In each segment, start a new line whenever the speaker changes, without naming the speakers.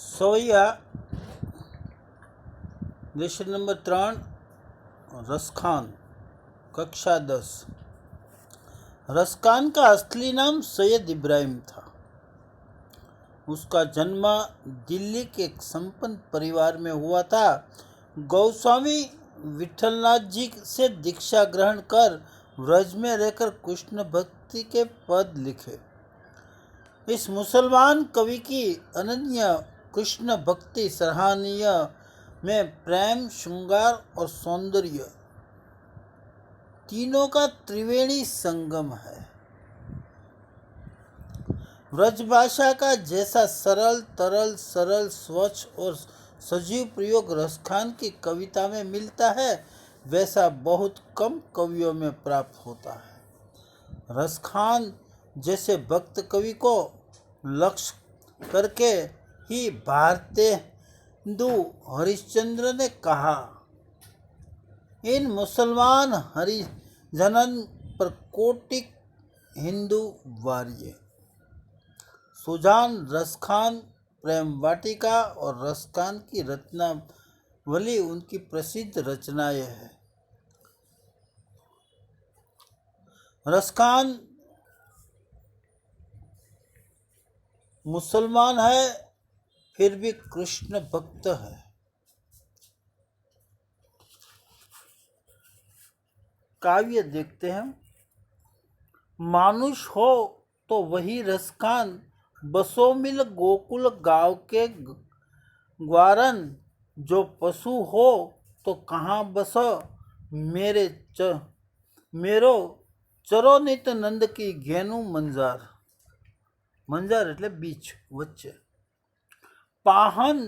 सोया lesson number 3 Raskhan कक्षा 10। रसखान का असली नाम सैयद इब्राहिम था। उसका जन्म दिल्ली के एक संपन्न परिवार में हुआ था। गोस्वामी विठलनाथ जी से दीक्षा ग्रहण कर व्रज में रहकर कृष्ण भक्ति के पद लिखे। इस मुसलमान कवि की अनन्य कृष्ण भक्ति सराहनीय में प्रेम, श्रृंगार और सौंदर्य तीनों का त्रिवेणी संगम है। व्रजभाषा का जैसा सरल, तरल, स्वच्छ और सजीव प्रयोग रसखान की कविता में मिलता है, वैसा बहुत कम कवियों में प्राप्त होता है। रसखान जैसे भक्त कवि को लक्ष्य करके ही भारतेंदु हरिश्चंद्र ने कहा, इन मुसलमान हरिजनन पर कोटिक हिंदू वार्य। सुजान रसखान प्रेम वाटिका और रसखान की रत्नावली उनकी प्रसिद्ध रचनाएं हैं। रसखान मुसलमान है, फिर भी कृष्ण भक्त है। काव्य देखते हैं। मानुष हो तो वही रसखान, बसो मिल गोकुल गांव के ग्वारन। जो पशु हो तो कहाँ बसो मेरो चरो नित नंद की घेनु मंजार। मंजार એટલે बीच वच्चे। पाहन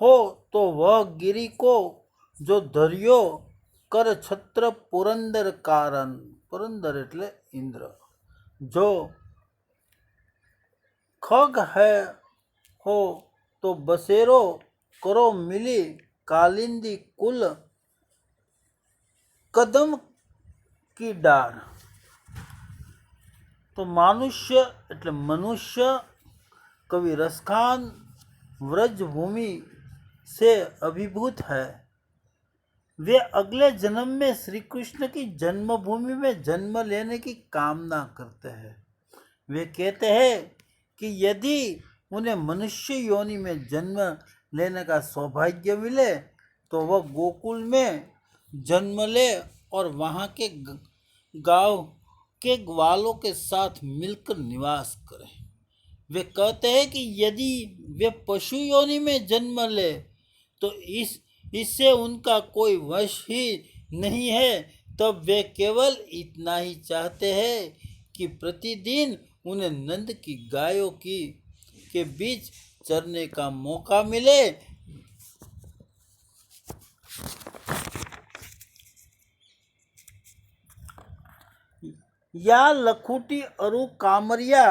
हो तो वह गिरी को, जो धर्यो कर छत्र पुरंदर कारण। पुरंदर એટલે इंद्र। जो खग है हो तो बसेरो करो मिली कालिंदी कुल कदम की डार। तो मनुष्य એટલે मनुष्य कवि रसखान व्रजभूमि से अभिभूत है। वे अगले जन्म में श्री कृष्ण की जन्मभूमि में जन्म लेने की कामना करते हैं। वे कहते हैं कि यदि उन्हें मनुष्य योनि में जन्म लेने का सौभाग्य मिले तो वह गोकुल में जन्म ले और वहाँ के गांव के ग्वालों के साथ मिलकर निवास करें। वे कहते हैं कि यदि वे पशु योनि में जन्म ले तो इससे उनका कोई वश ही नहीं है। तब वे केवल इतना ही चाहते हैं कि प्रतिदिन उन्हें नंद की गायों के बीच चरने का मौका मिले। या लखुटी अरु कामरिया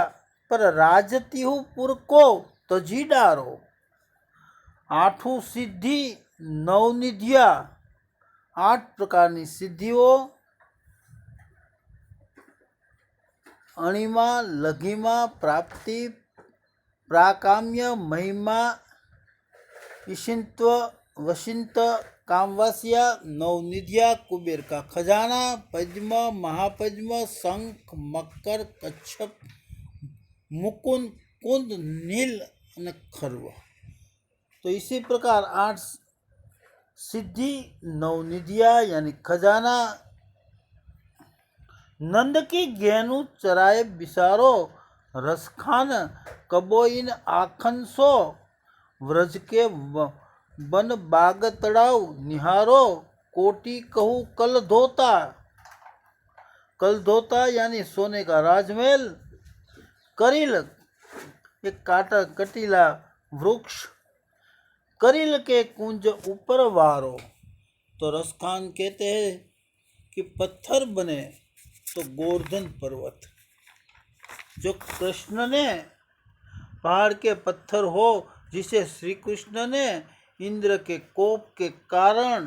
पर राजतिहुपुर को तजी डारो। आठों सिद्धि नवनिधिया, 8 प्रकारनी सिद्धिओ अणिमा, लघिमा, प्राप्ति, प्राकाम्य, महिमा, ईशित्व, वशिंत, कामवासिया, नवनिधिया, कुबेर का खजाना, पद्म, महापद्म, शंख, मकर, कच्छप, मुकुंद, कुंद, नील और खर्व। तो इसी प्रकार 8 सिद्धि नवनिधिया यानी खजाना, नंद की घेनु चराए बिसारो, रसखान कबो इन आखनसो, व्रज के वन बाग तड़ाव निहारो, कोटि कहू कल धोता। कल धोता यानी सोने का राजमहल, करिल एक कटीला वृक्ष, करिल के कुंज ऊपर वारो। तो रसखान कहते हैं कि पत्थर बने तो गोवर्धन पर्वत, जो कृष्ण ने पहाड़ के पत्थर हो, जिसे श्री कृष्ण ने इंद्र के कोप के कारण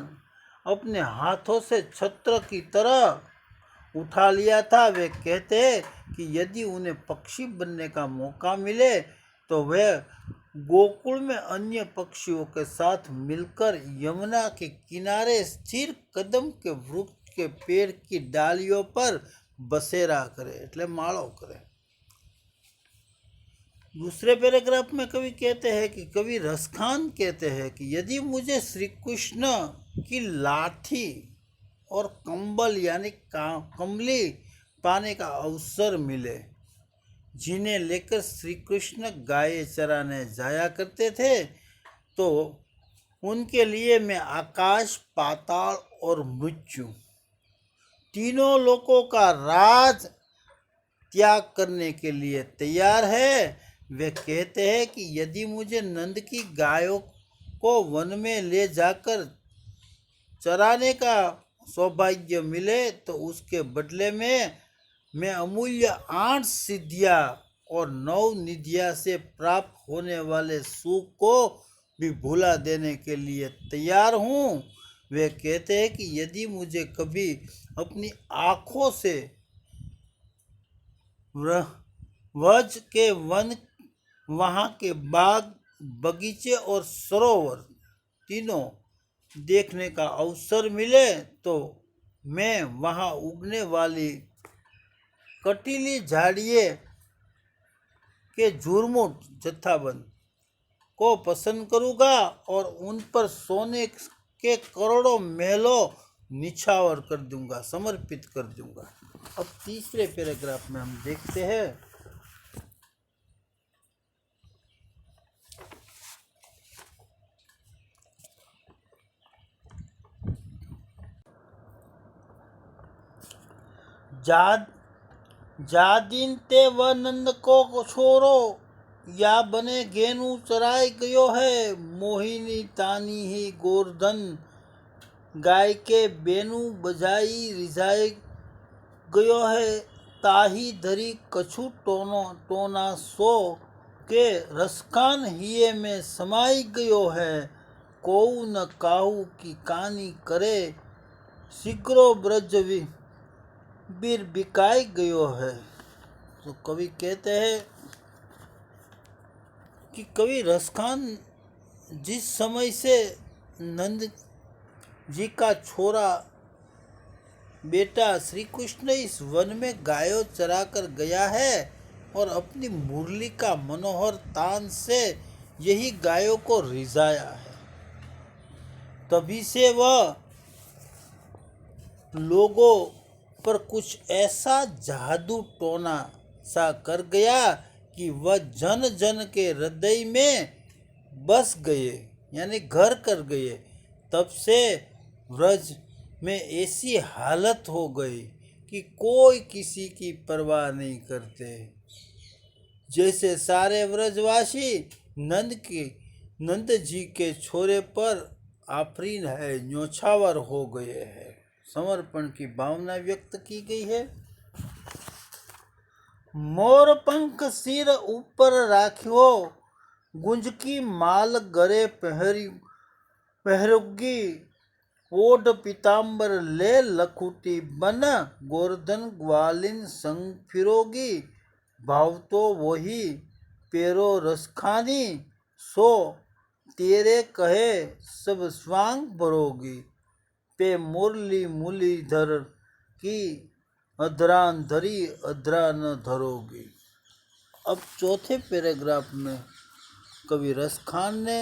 अपने हाथों से छत्र की तरह उठा लिया था। वे कहते हैं कि यदि उन्हें पक्षी बनने का मौका मिले तो वे गोकुल में अन्य पक्षियों के साथ मिलकर यमुना के किनारे स्थिर कदम के वृक्ष के पेड़ की डालियों पर बसेरा करे, એટલે માળો करे। दूसरे पैराग्राफ में कवि कहते हैं कि कवि रसखान कहते हैं कि यदि मुझे श्री कृष्ण की लाठी और कंबल यानी कमली पाने का अवसर मिले, जिन्हें लेकर श्री कृष्ण गाय चराने जाया करते थे, तो उनके लिए मैं आकाश, पाताल और मृत्यु तीनों लोकों का राज त्याग करने के लिए तैयार है। वे कहते हैं कि यदि मुझे नंद की गायों को वन में ले जाकर चराने का सौभाग्य मिले तो उसके बदले में मैं अमूल्य 8 सिद्धियां और 9 निधियां से प्राप्त होने वाले सुख को भी भुला देने के लिए तैयार हूँ। वे कहते हैं कि यदि मुझे कभी अपनी आँखों से व्रज के वन, वहाँ के बाग, बगीचे और सरोवर तीनों देखने का अवसर मिले तो मैं वहाँ उगने वाली कटीली झाड़ियों के झुरमुट जत्थाबंद को पसंद करूँगा और उन पर सोने के करोड़ों महलों निछावर कर दूंगा, समर्पित कर दूंगा। अब तीसरे पैराग्राफ में हम देखते हैं जा दिन ते व नंद को छोरो या बने घेनु चराय गयो है, मोहिनी तानी ही गोवर्धन गाय के बेनु बजाई रिझाई गयो है, ताही धरी कछु टोना सो के रसखान हिये में समाई गयो है, कोऊ न काहू की कानी करे, शीघ्रो ब्रज बीर बिकाई गयो है। तो कवि कहते हैं कि कवि रसखान जिस समय से नंद जी का छोरा बेटा श्री कृष्ण इस वन में गायों चराकर गया है और अपनी मुरली का मनोहर तान से यही गायों को रिझाया है, तभी से वह लोगों पर कुछ ऐसा जादू टोना सा कर गया कि वह जन जन के हृदय में बस गए, यानी घर कर गए। तब से व्रज में ऐसी हालत हो गई कि कोई किसी की परवाह नहीं करते, जैसे सारे व्रजवासी नंद जी के छोरे पर आफरीन है, न्योछावर हो गए हैं। समर्पण की भावना व्यक्त की गई है। मोर पंख सिर ऊपर राख्यो, गुंज की माल गरे पहरुगी, ओढ़ पीताम्बर ले लखुटी बन, गोवर्धन ग्वालिन संग फिरोगी, भाव तो वही पेरो रसखानी, सो तेरे कहे सब स्वांग भरोगी, पे मुरली मुरलीधर की अधरान धरी अधरा न धरोगी। अब चौथे पैराग्राफ में कवि रसखान ने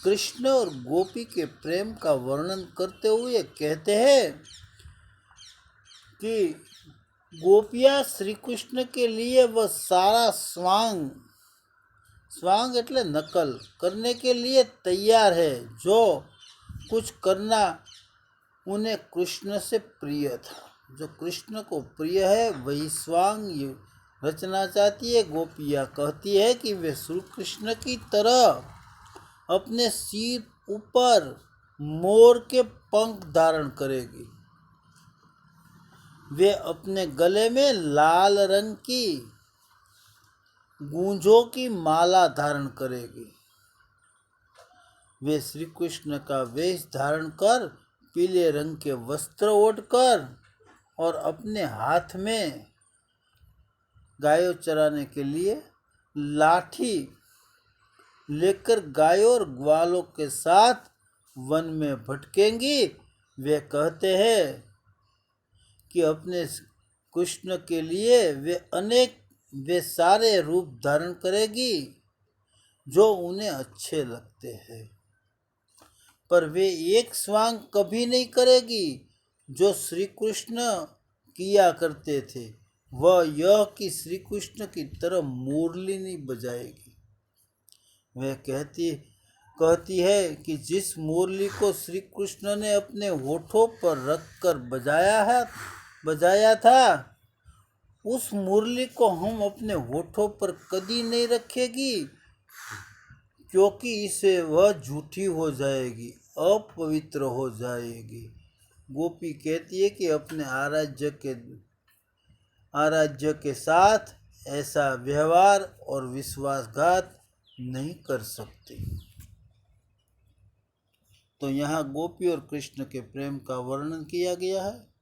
कृष्ण और गोपी के प्रेम का वर्णन करते हुए कहते हैं कि गोपियाँ श्री कृष्ण के लिए वह सारा स्वांग એટલે नकल करने के लिए तैयार है, जो कुछ करना उन्हें कृष्ण से प्रिय था। जो कृष्ण को प्रिय है वही स्वांग रचना चाहती है। गोपियाँ कहती है कि वे श्री कृष्ण की तरह अपने सिर ऊपर मोर के पंख धारण करेगी, वे अपने गले में लाल रंग की गूंजों की माला धारण करेगी, वे श्री कृष्ण का वेश धारण कर पीले रंग के वस्त्र ओढ़कर और अपने हाथ में गायों चराने के लिए लाठी लेकर गायों और ग्वालों के साथ वन में भटकेंगी। वे कहते हैं कि अपने कृष्ण के लिए वे सारे रूप धारण करेगी जो उन्हें अच्छे लगते हैं, पर वे एक स्वांग कभी नहीं करेगी जो श्री कृष्ण किया करते थे। वह यह कि श्री कृष्ण की तरह मुरली नहीं बजाएगी। वह कहती है कि जिस मुरली को श्री कृष्ण ने अपने होठों पर रखकर बजाया था, उस मुरली को हम अपने होठों पर कभी नहीं रखेगी, क्योंकि इससे वह झूठी हो जाएगी, अपवित्र हो जाएगी। गोपी कहती है कि अपने आराध्य के साथ ऐसा व्यवहार और विश्वासघात नहीं कर सकती। तो यहाँ गोपी और कृष्ण के प्रेम का वर्णन किया गया है।